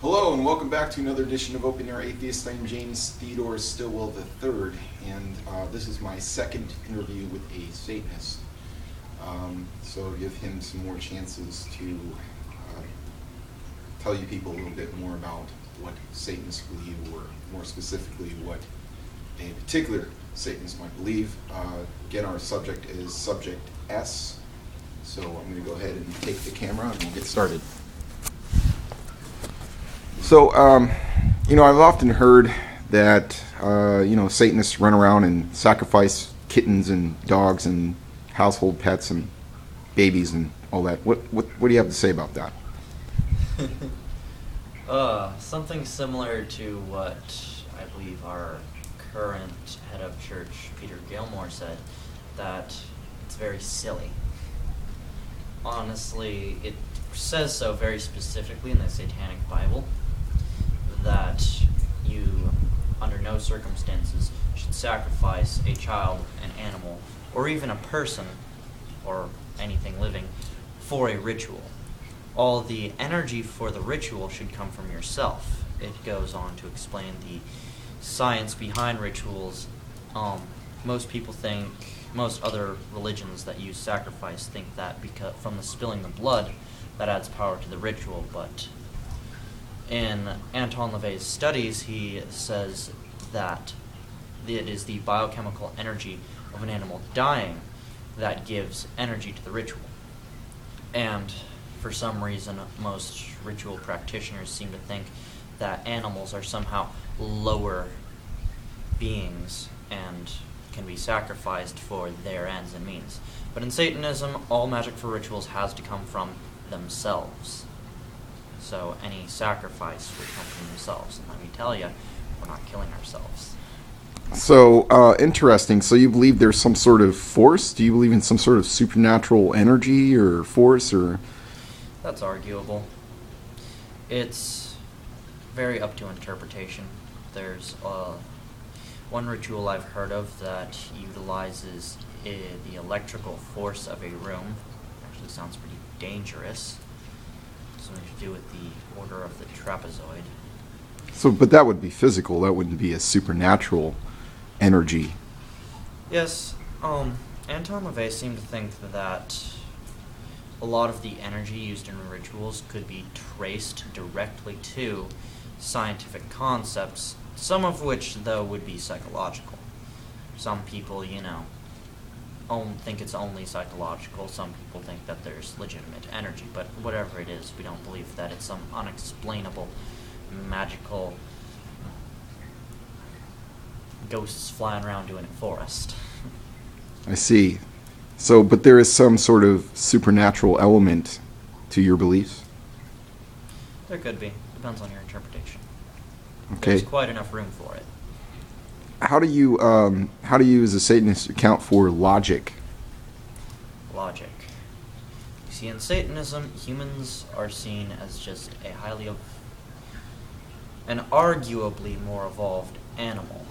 Hello and welcome back to another edition of Open Air Atheist. I'm James Theodore Stillwell III, and this is my second interview with a Satanist. So give him some more chances to tell you people a little bit more about what Satanists believe, or more specifically what a particular Satanist might believe. Again, our subject is Subject S. So I'm going to go ahead and take the camera and we'll get started. So, I've often heard that, Satanists run around and sacrifice kittens and dogs and household pets and babies and all that. What do you have to say about that? Something similar to what I believe our current head of church, Peter Gilmore, said, that it's very silly. Honestly, it says so very specifically in the Satanic Bible, that you, under no circumstances, should sacrifice a child, an animal, or even a person, or anything living, for a ritual. All the energy for the ritual should come from yourself. It goes on to explain the science behind rituals. Most people think, most other religions that use sacrifice think that because from the spilling the blood, that adds power to the ritual, but in Anton LaVey's studies, he says that it is the biochemical energy of an animal dying that gives energy to the ritual. And for some reason, most ritual practitioners seem to think that animals are somehow lower beings and can be sacrificed for their ends and means. But in Satanism, all magic for rituals has to come from themselves. So any sacrifice would come from themselves. And let me tell you, we're not killing ourselves. So, interesting. So you believe there's some sort of force? Do you believe in some sort of supernatural energy or force? Or That's arguable. It's very up to interpretation. There's one ritual I've heard of that utilizes the electrical force of a room. Actually sounds pretty dangerous. Something to do with the order of the trapezoid. So, but that would be physical. That wouldn't be a supernatural energy. Yes, Anton LaVey seemed to think that a lot of the energy used in rituals could be traced directly to scientific concepts, some of which, though, would be psychological. Some people, think it's only psychological. Some people think that there's legitimate energy, but whatever it is, we don't believe that it's some unexplainable, magical ghosts flying around doing it for us. I see. So, but there is some sort of supernatural element to your beliefs? There could be. Depends on your interpretation. Okay. There's quite enough room for it. How do you as a Satanist account for logic? Logic. You see, in Satanism, humans are seen as just an arguably more evolved animal.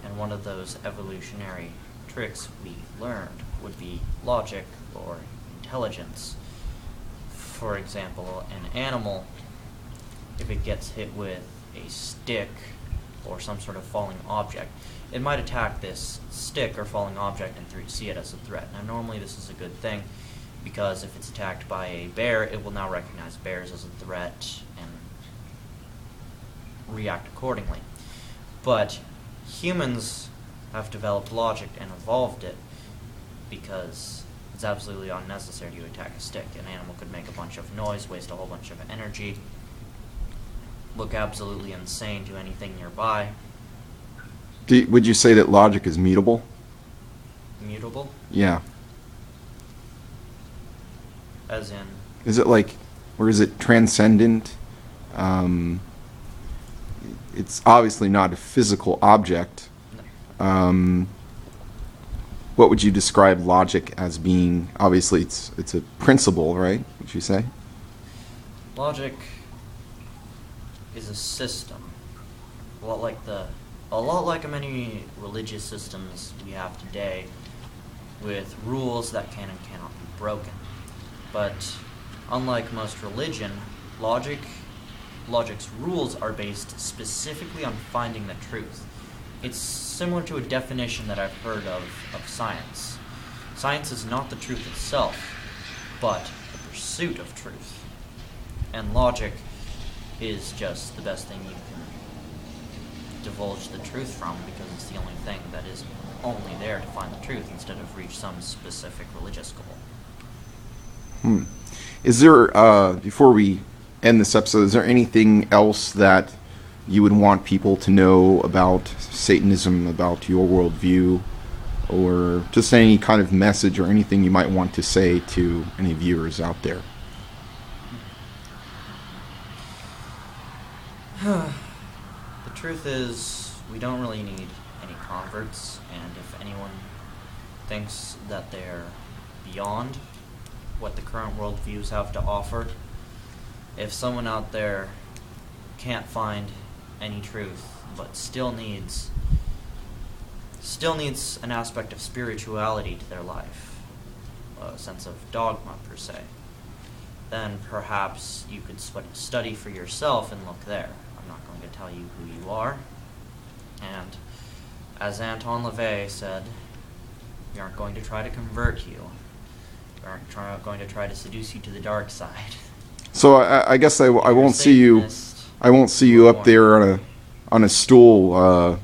And one of those evolutionary tricks we learned would be logic or intelligence. For example, an animal, if it gets hit with a stick or some sort of falling object, it might attack this stick or falling object and see it as a threat. Now, normally this is a good thing, because if it's attacked by a bear, it will now recognize bears as a threat and react accordingly. But humans have developed logic and evolved it because it's absolutely unnecessary to attack a stick. An animal could make a bunch of noise, waste a whole bunch of energy, look absolutely insane to anything nearby. Would you say that logic is mutable? Mutable? Yeah. As in? Is it or is it transcendent? It's obviously not a physical object. No. What would you describe logic as being? Obviously, it's a principle, right? Would you say? Logic is a system, a lot like many religious systems we have today, with rules that can and cannot be broken. But unlike most religion, logic logic's rules are based specifically on finding the truth. It's similar to a definition that I've heard of science. Science is not the truth itself, but the pursuit of truth. And logic is just the best thing you can divulge the truth from, because it's the only thing that is only there to find the truth instead of reach some specific religious goal. Is there, before we end this episode, is there anything else that you would want people to know about Satanism, about your worldview, or just any kind of message or anything you might want to say to any viewers out there? The truth is, we don't really need any converts, and if anyone thinks that they're beyond what the current worldviews have to offer, if someone out there can't find any truth but still needs an aspect of spirituality to their life, a sense of dogma per se, then perhaps you could study for yourself and look there. I'm not going to tell you who you are, and as Anton LaVey said, we aren't going to try to convert you. We aren't going to try to seduce you to the dark side. So I guess I won't see you. I won't see you up there on a stool on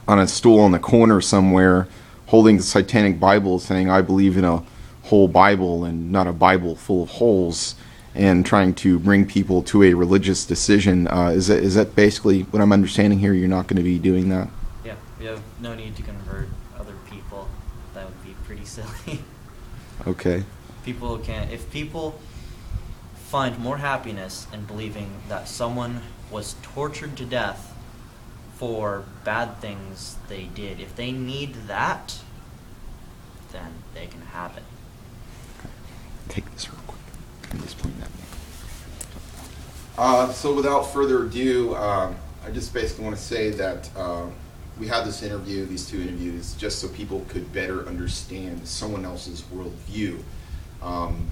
the corner somewhere, holding the Satanic Bible, saying I believe in a whole Bible and not a Bible full of holes, and trying to bring people to a religious decision. Is that basically what I'm understanding here? You're not going to be doing that? Yeah, we have no need to convert other people. That would be pretty silly. Okay. If people find more happiness in believing that someone was tortured to death for bad things they did, if they need that, then they can have it. Take this real quick. Just point that. So without further ado, I just basically want to say that we had these two interviews, just so people could better understand someone else's worldview.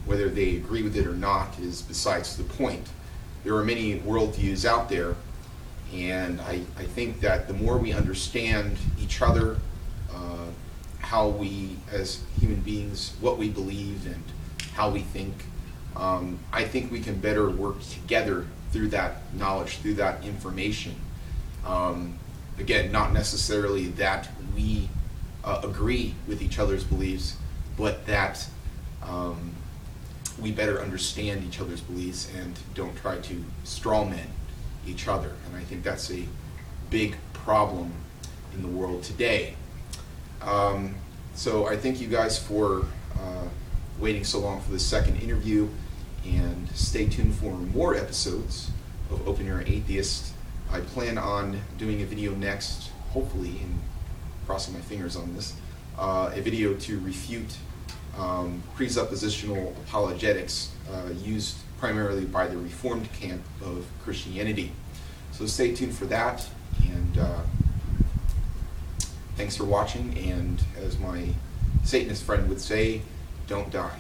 Whether they agree with it or not is besides the point. There are many worldviews out there, and I think that the more we understand each other, how we as human beings, what we believe and how we think, I think we can better work together through that knowledge, through that information. Again, not necessarily that we agree with each other's beliefs, but that we better understand each other's beliefs and don't try to strawman each other. And I think that's a big problem in the world today. So I thank you guys for waiting so long for the second interview, and stay tuned for more episodes of Open Your Atheist. I plan on doing a video next, hopefully, and crossing my fingers on this, a video to refute presuppositional apologetics used primarily by the Reformed camp of Christianity. So stay tuned for that, and thanks for watching, and as my Satanist friend would say, don't die.